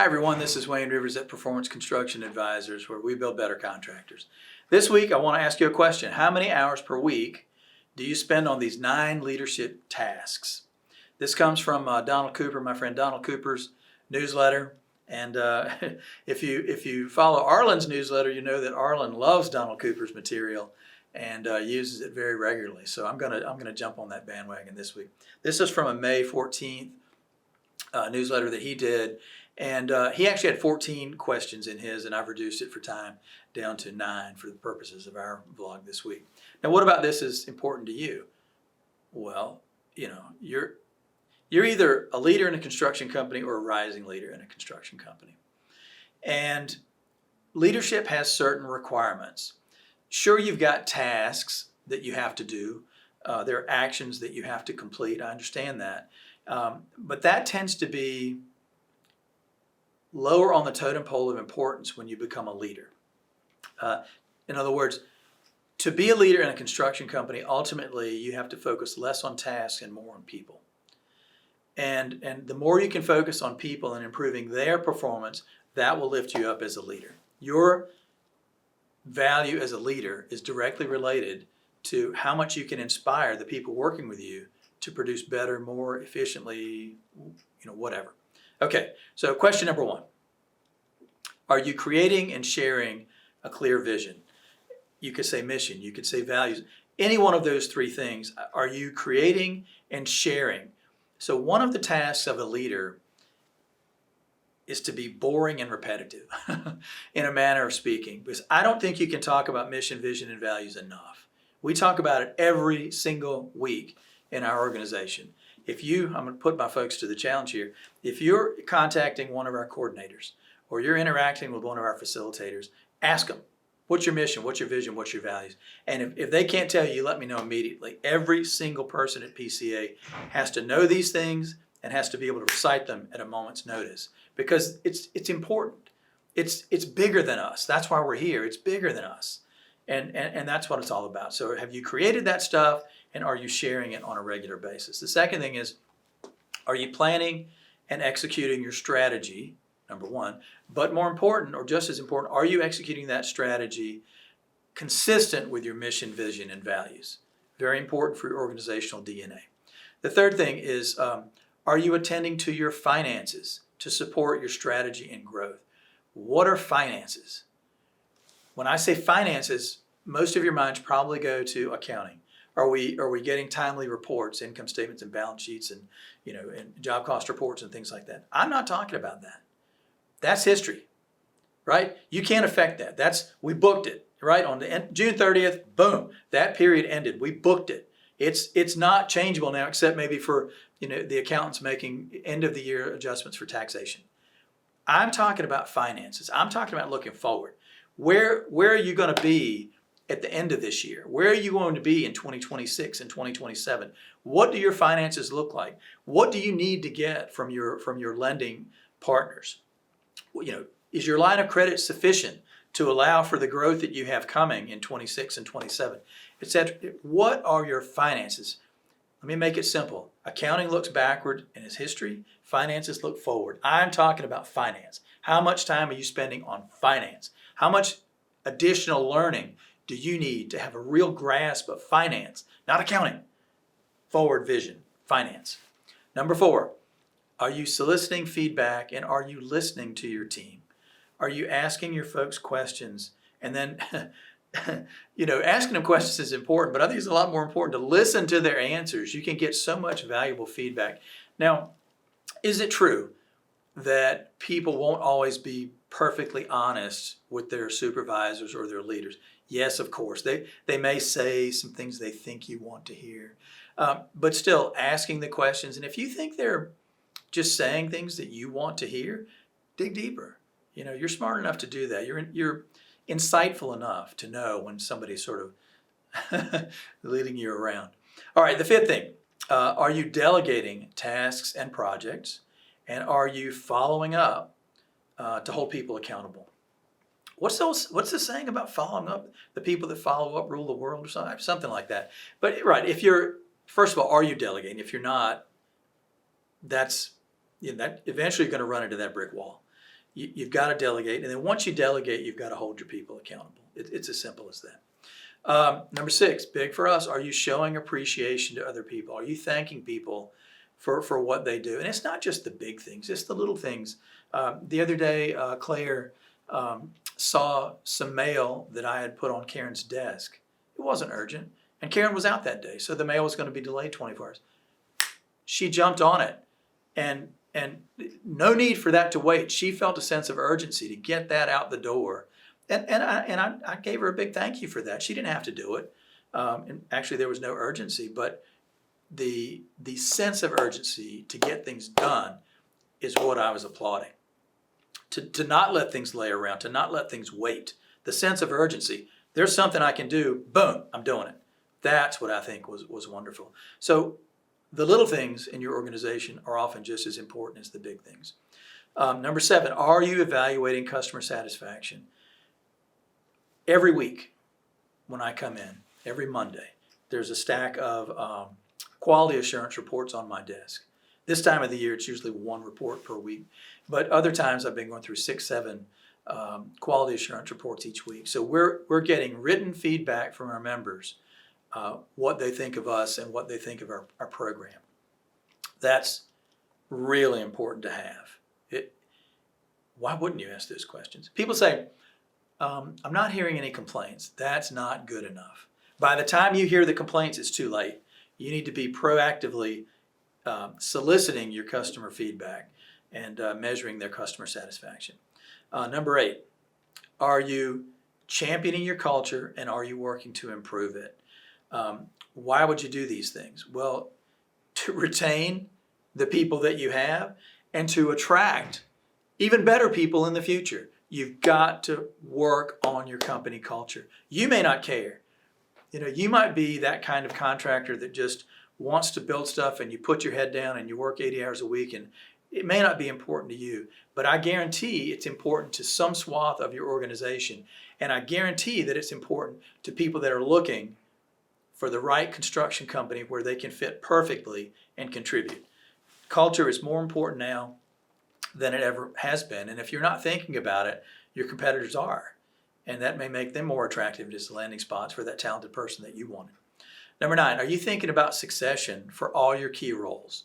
Hi everyone, this is Wayne Rivers at Performance Construction Advisors, where we build better contractors. This week I want to ask you a question. How many hours per week do you spend on these 9 leadership tasks? This comes from Donald Cooper, my friend Donald Cooper's newsletter. And if you follow Arlen's newsletter, you know that Arlen loves Donald Cooper's material and uses it very regularly. So I'm gonna jump on that bandwagon this week. This is from a May 14th newsletter that he did. And he actually had 14 questions in his, and I've reduced it for time down to 9 for the purposes of our vlog this week. Now, what about this is important to you? Well, you know, you're either a leader in a construction company or a rising leader in a construction company. And leadership has certain requirements. Sure, you've got tasks that you have to do. There are actions that you have to complete. I understand that. But that tends to be lower on the totem pole of importance when you become a leader. In other words, to be a leader in a construction company, ultimately you have to focus less on tasks and more on people. And the more you can focus on people and improving their performance, that will lift you up as a leader. Your value as a leader is directly related to how much you can inspire the people working with you to produce better, more efficiently, whatever. Okay, so question number 1. Are you creating and sharing a clear vision? You could say mission, you could say values. Any one of those 3 things. Are you creating and sharing? So one of the tasks of a leader is to be boring and repetitive in a manner of speaking, because I don't think you can talk about mission, vision, and values enough. We talk about it every single week in our organization. I'm going to put my folks to the challenge here. If you're contacting one of our coordinators or you're interacting with one of our facilitators, ask them, what's your mission, what's your vision, what's your values? And if they can't tell you, let me know immediately. Every single person at PCA has to know these things and has to be able to recite them at a moment's notice, because it's important. It's bigger than us. That's why we're here. It's bigger than us. And that's what it's all about. So have you created that stuff, and are you sharing it on a regular basis? The second thing is, are you planning and executing your strategy, number 1? But more important, or just as important, are you executing that strategy consistent with your mission, vision, and values? Very important for your organizational DNA. The third thing is, are you attending to your finances to support your strategy and growth? What are finances? When I say finances, most of your minds probably go to accounting. Are we getting timely reports, income statements and balance sheets, and and job cost reports and things like that? I'm not talking about that. That's history, right? You can't affect that. We booked it, right? On the June 30th, boom, that period ended. We booked it. It's not changeable now, except maybe for the accountants making end of the year adjustments for taxation. I'm talking about finances. I'm talking about looking forward. Where are you going to be at the end of this year? Where are you going to be in 2026 and 2027? What do your finances look like? What do you need to get from your lending partners? Is your line of credit sufficient to allow for the growth that you have coming in 26 and 27, etc.? What are your finances? Let me make it simple. Accounting looks backward and is history. Finances look forward. I'm talking about finance. How much time are you spending on finance? How much additional learning do you need to have a real grasp of finance? Not accounting. Forward vision, finance. Number 4, are you soliciting feedback, and are you listening to your team? Are you asking your folks questions? And then, asking them questions is important, but I think it's a lot more important to listen to their answers. You can get so much valuable feedback. Now, is it true that people won't always be perfectly honest with their supervisors or their leaders? Yes, of course. They may say some things they think you want to hear, but still asking the questions. And if you think they're just saying things that you want to hear, dig deeper. You're smart enough to do that. You're insightful enough to know when somebody's sort of leading you around. All right, the 5th thing, are you delegating tasks and projects, and are you following up to hold people accountable? What's the saying about following up? The people that follow up rule the world, or something like that. But right, first of all, are you delegating? If you're not, that eventually you're going to run into that brick wall. You've got to delegate. And then once you delegate, you've got to hold your people accountable. It's as simple as that. Number 6, big for us, are you showing appreciation to other people? Are you thanking people for what they do? And it's not just the big things, it's the little things. The other day, Claire saw some mail that I had put on Karen's desk. It wasn't urgent, and Karen was out that day, so the mail was going to be delayed 24 hours. She jumped on it, and no need for that to wait. She felt a sense of urgency to get that out the door. And I gave her a big thank you for that. She didn't have to do it. And actually, there was no urgency, but the sense of urgency to get things done is what I was applauding. To not let things lay around, to not let things wait. The sense of urgency. There's something I can do. Boom, I'm doing it. That's what I think was wonderful. So the little things in your organization are often just as important as the big things. Number 7, are you evaluating customer satisfaction? Every week when I come in, every Monday, there's a stack of quality assurance reports on my desk. This time of the year, it's usually 1 report per week. But other times, I've been going through 6, 7 quality assurance reports each week. So we're getting written feedback from our members, what they think of us and what they think of our program. That's really important to have. Why wouldn't you ask those questions? People say, I'm not hearing any complaints. That's not good enough. By the time you hear the complaints, it's too late. You need to be proactively soliciting your customer feedback and measuring their customer satisfaction. Number 8, are you championing your culture and are you working to improve it? Why would you do these things? Well, to retain the people that you have and to attract even better people in the future. You've got to work on your company culture. You may not care. You might be that kind of contractor that just wants to build stuff and you put your head down and you work 80 hours a week, and it may not be important to you, but I guarantee it's important to some swath of your organization, and I guarantee that it's important to people that are looking for the right construction company where they can fit perfectly and contribute. Culture is more important now than it ever has been, and if you're not thinking about it, your competitors are, and that may make them more attractive as landing spots for that talented person that you wanted. Number 9, are you thinking about succession for all your key roles?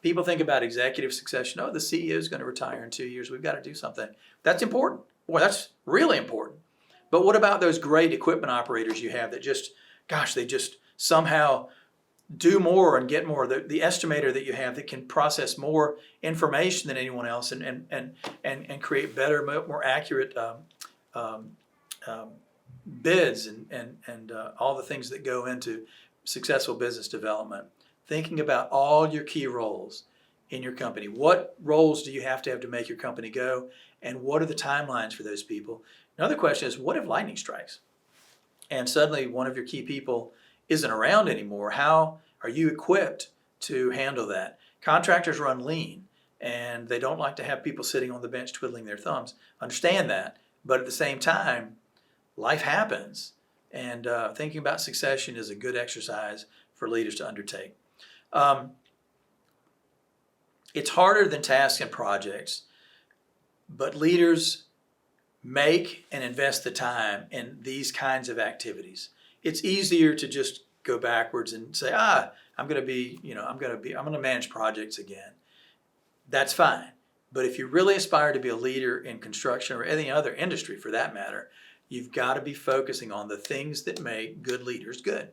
People think about executive succession. Oh, the CEO is going to retire in 2 years. We've got to do something. That's important. Well, that's really important. But what about those great equipment operators you have that they just somehow do more and get more? The estimator that you have that can process more information than anyone else and create better, more accurate bids and all the things that go into successful business development. Thinking about all your key roles in your company. What roles do you have to make your company go, and what are the timelines for those people? Another question is, what if lightning strikes and suddenly one of your key people isn't around anymore? How are you equipped to handle that? Contractors run lean, and they don't like to have people sitting on the bench twiddling their thumbs. Understand that, but at the same time, life happens, and thinking about succession is a good exercise for leaders to undertake. It's harder than tasks and projects, but leaders make and invest the time in these kinds of activities. It's easier to just go backwards and say, I'm going to manage projects again. That's fine. But if you really aspire to be a leader in construction or any other industry for that matter, you've got to be focusing on the things that make good leaders good.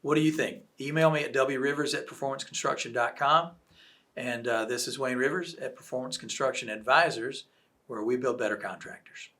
What do you think? Email me at wrivers@performanceconstruction.com. And this is Wayne Rivers at Performance Construction Advisors, where we build better contractors.